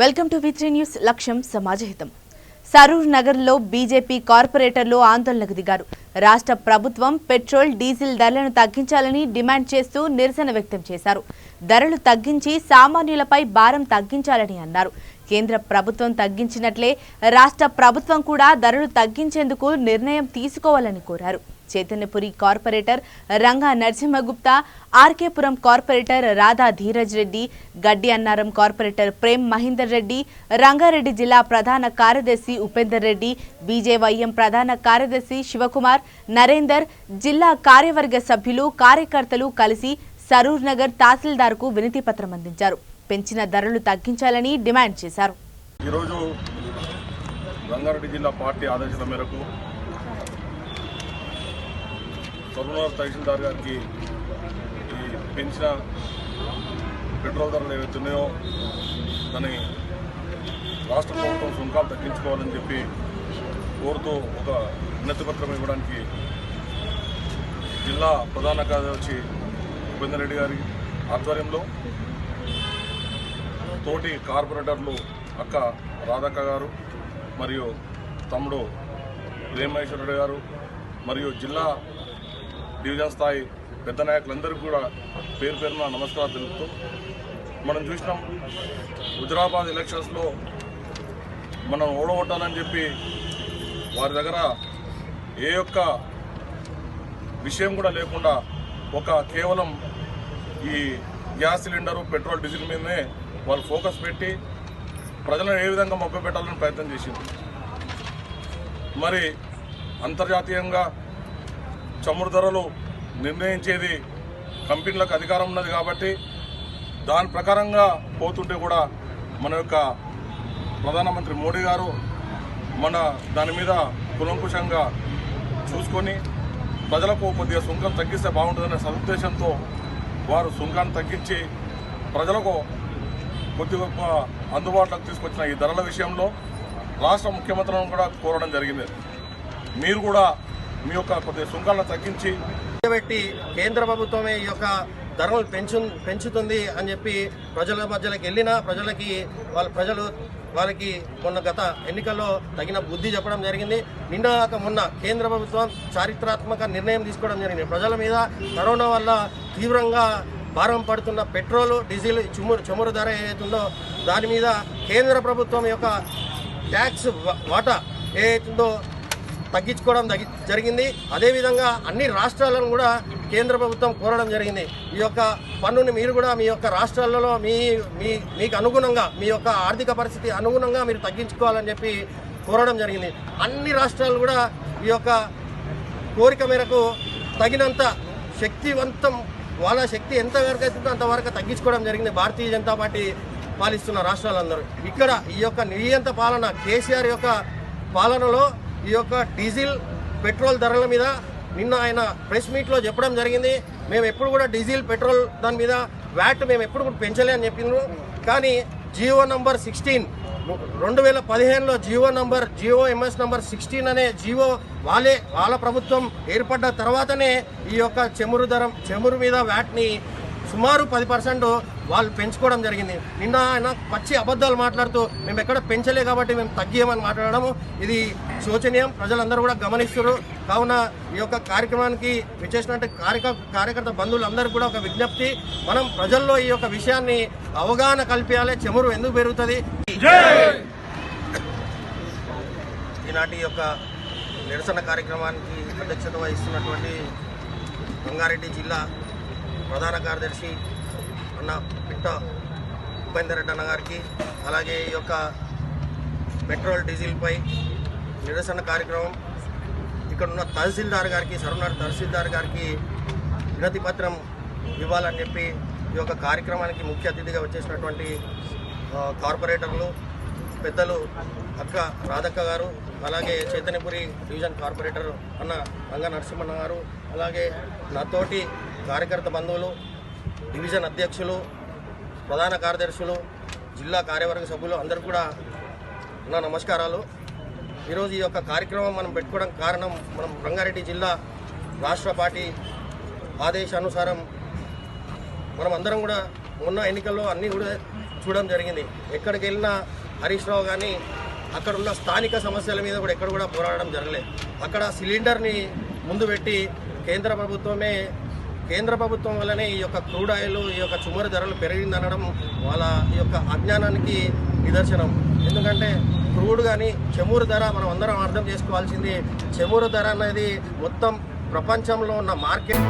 Welcome to వి3 news. లక్ష్యం సమాజహితం. సరూర్ నగర్లో BJP కార్పొరేటర్లు ఆందోళనకు దిగారు. రాష్ట్ర ప్రభుత్వం పెట్రోల్, డీజిల్ ధరలను తగ్గించాలని డిమాండ్ చేస్తూ నిరసన వ్యక్తం చేశారు. ధరలు తగ్గించి సామాన్యులపై భారం తగ్గించాలని అన్నారు. కేంద్ర ప్రభుత్వం తగ్గించినట్లే రాష్ట్ర ప్రభుత్వం కూడా ధరలు తగ్గించేందుకు నిర్ణయం తీసుకోవాలని కోరారు. చైతన్యపురి కార్పొరేటర్ రంగా నరసింహగుప్తా, ఆర్కేపురం కార్పొరేటర్ రాధా ధీరజ్ రెడ్డి, గడ్డి అన్నారం కార్పొరేటర్ ప్రేమ్ మహేందర్ రెడ్డి, రంగారెడ్డి జిల్లా ప్రధాన కార్యదర్శి ఉపేందర్ రెడ్డి, బీజేవైఎం ప్రధాన కార్యదర్శి శివకుమార్, నరేందర్, జిల్లా కార్యవర్గ సభ్యులు, కార్యకర్తలు కలిసి సరూర్ నగర్ తహసీల్దార్కు వినతి పత్రం అందించారు. పెంచిన ధరలు తగ్గించాలని డిమాండ్ చేశారు. ఈరోజు రంగారెడ్డి జిల్లా పార్టీ ఆదేశాల మేరకు సరూర్ తహసీల్దార్ గారికి ఈ పెంచిన పెట్రోల్ ధరలు ఏవైతున్నాయో దాన్ని రాష్ట్ర ప్రభుత్వం సుంకాలు తగ్గించుకోవాలని చెప్పి కోరుతూ ఒక వినతి పత్రం ఇవ్వడానికి జిల్లా ప్రధాన కార్యదర్శి ఉపేందర్ రెడ్డి గారి ఆధ్వర్యంలో తోటి కార్పొరేటర్లు అక్క రాధక్క గారు మరియు తమ్ముడు ప్రేమేశ్వర రెడ్డి గారు మరియు జిల్లా డివిజన్ స్థాయి పెద్ద నాయకులందరికీ కూడా పేరు పేరున నమస్కారాలు తెలుపుతూ, మనం చూసినాం హుజరాబాద్ ఎలక్షన్స్లో మనం ఓడగొట్టాలని చెప్పి వారి దగ్గర ఏ యొక్క విషయం కూడా లేకుండా కేవలం ఈ గ్యాస్ సిలిండరు, పెట్రోల్, డీజిల్ మీదనే వాళ్ళు ఫోకస్ పెట్టి ప్రజలను ఏ విధంగా మభ్యపెట్టాలని ప్రయత్నం చేసింది. మరి అంతర్జాతీయంగా చమురు ధరలు నిర్ణయించేది కంపెనీలకు అధికారం ఉన్నది కాబట్టి దాని ప్రకారంగా పోతుంటే కూడా మన యొక్క ప్రధానమంత్రి మోడీ గారు దాని మీద కులంకుశంగా చూసుకొని ప్రజలకు కొద్దిగా సుంకం తగ్గిస్తే బాగుంటుందనే సదుద్దేశంతో వారు సుంకాన్ని తగ్గించి ప్రజలకు కొద్దిగా అందుబాటులోకి తీసుకొచ్చిన ఈ ధరల విషయంలో రాష్ట్ర ముఖ్యమంత్రులను కూడా కోరడం జరిగింది. మీరు కూడా మీ యొక్క కొద్దిగా సుంకాలను తగ్గించి పెట్టి కేంద్ర ప్రభుత్వమే ఈ యొక్క ధరలు పెంచుతుంది అని చెప్పి ప్రజల మధ్యలోకి వెళ్ళినా వాళ్ళకి మొన్న గత ఎన్నికల్లో తగిన బుద్ధి చెప్పడం జరిగింది. మొన్న కేంద్ర ప్రభుత్వం చారిత్రాత్మక నిర్ణయం తీసుకోవడం జరిగింది. ప్రజల మీద కరోనా వల్ల తీవ్రంగా భారం పడుతున్న పెట్రోల్, డీజిల్, చమురు ధర ఏదైతుందో దాని మీద కేంద్ర ప్రభుత్వం యొక్క ట్యాక్స్ వాటా ఏదైతుందో తగ్గించుకోవడం జరిగింది. అదేవిధంగా అన్ని రాష్ట్రాలను కూడా కేంద్ర ప్రభుత్వం కోరడం జరిగింది. ఈ యొక్క పన్నుని మీరు కూడా మీ యొక్క రాష్ట్రాలలో మీకు అనుగుణంగా మీ యొక్క ఆర్థిక పరిస్థితి అనుగుణంగా మీరు తగ్గించుకోవాలని చెప్పి కోరడం జరిగింది. అన్ని రాష్ట్రాలు కూడా ఈ యొక్క కోరిక మేరకు తగినంత శక్తివంతం వాళ్ళ శక్తి ఎంతవరకు అవుతుందో అంతవరకు తగ్గించుకోవడం జరిగింది. భారతీయ జనతా పార్టీ పాలిస్తున్న రాష్ట్రాలందరూ ఇక్కడ ఈ యొక్క నియంత పాలన కేసీఆర్ యొక్క పాలనలో ఈ యొక్క డీజిల్, పెట్రోల్ ధరల మీద నిన్న ఆయన ప్రెస్ మీట్లో చెప్పడం జరిగింది. మేము ఎప్పుడు కూడా డీజిల్, పెట్రోల్ దాని మీద వ్యాట్ మేము ఎప్పుడు కూడా పెంచలే అని చెప్పిండ్రు. కానీ జియో నంబర్ 16 2015లో జియో ఎంఎస్ నంబర్ 16 అనే జియో వాళ్ళ ప్రభుత్వం ఏర్పడ్డ తర్వాతనే ఈ యొక్క చమురు మీద వ్యాట్ని సుమారు 10% వాళ్ళు పెంచుకోవడం జరిగింది. నిన్న ఆయన పచ్చి అబద్ధాలు మాట్లాడుతూ మేము ఎక్కడ పెంచలే కాబట్టి మేము తగ్గియమని మాట్లాడము ఇది శోచనీయం. ప్రజలందరూ కూడా గమనిస్తున్నారు. కావున ఈ యొక్క కార్యక్రమానికి విచ్చేసినట్టు కార్యకర్త బంధువులందరూ కూడా ఒక విజ్ఞప్తి, మనం ప్రజల్లో ఈ యొక్క విషయాన్ని అవగాహన కల్పించాలి. చమురు ఎందుకు పెరుగుతుంది. ఈనాటి యొక్క నిరసన కార్యక్రమానికి అధ్యక్షత వహిస్తున్నటువంటి రంగారెడ్డి జిల్లా ప్రధాన కార్యదర్శి అన్న పిట్ట ఉపేందర్ రెడ్డి అన్న గారికి, అలాగే ఈ యొక్క పెట్రోల్, డీజిల్పై నిరసన కార్యక్రమం ఇక్కడున్న తహసీల్దార్ గారికి, సరూర్ తహసీల్దార్ గారికి వినతి పత్రం ఇవ్వాలని చెప్పి ఈ యొక్క కార్యక్రమానికి ముఖ్య అతిథిగా వచ్చేసినటువంటి కార్పొరేటర్లు పెద్దలు అక్క రాధక్క గారు, అలాగే చైతన్యపురి డివిజన్ కార్పొరేటర్ అన్న రంగా నరసింహన్న గారు, అలాగే నాతోటి కార్యకర్త బంధువులు, డివిజన్ అధ్యక్షులు, ప్రధాన కార్యదర్శులు, జిల్లా కార్యవర్గ సభ్యులు అందరూ కూడా నా నమస్కారాలు. ఈరోజు ఈ యొక్క కార్యక్రమం మనం పెట్టుకోవడం కారణం, మనం రంగారెడ్డి జిల్లా రాష్ట్ర పార్టీ ఆదేశానుసారం మనం అందరం కూడా మొన్న ఎన్నికల్లో అన్నీ కూడా చూడడం జరిగింది. ఎక్కడికి వెళ్ళినా హరీష్ రావు కానీ అక్కడ ఉన్న స్థానిక సమస్యల మీద కూడా ఎక్కడ కూడా పోరాడడం జరగలేదు. అక్కడ సిలిండర్ని ముందు పెట్టి కేంద్ర ప్రభుత్వం వల్లనే ఈ యొక్క క్రూడ్ ఆయిల్ ఈ యొక్క చుమరు ధరలు పెరిగిందనడం వాళ్ళ ఈ యొక్క అజ్ఞానానికి నిదర్శనం. ఎందుకంటే క్రూడ్ కానీ చమురు ధర మనం అందరం అర్థం చేసుకోవాల్సింది. చమురు ధర అనేది మొత్తం ప్రపంచంలో ఉన్న మార్కెట్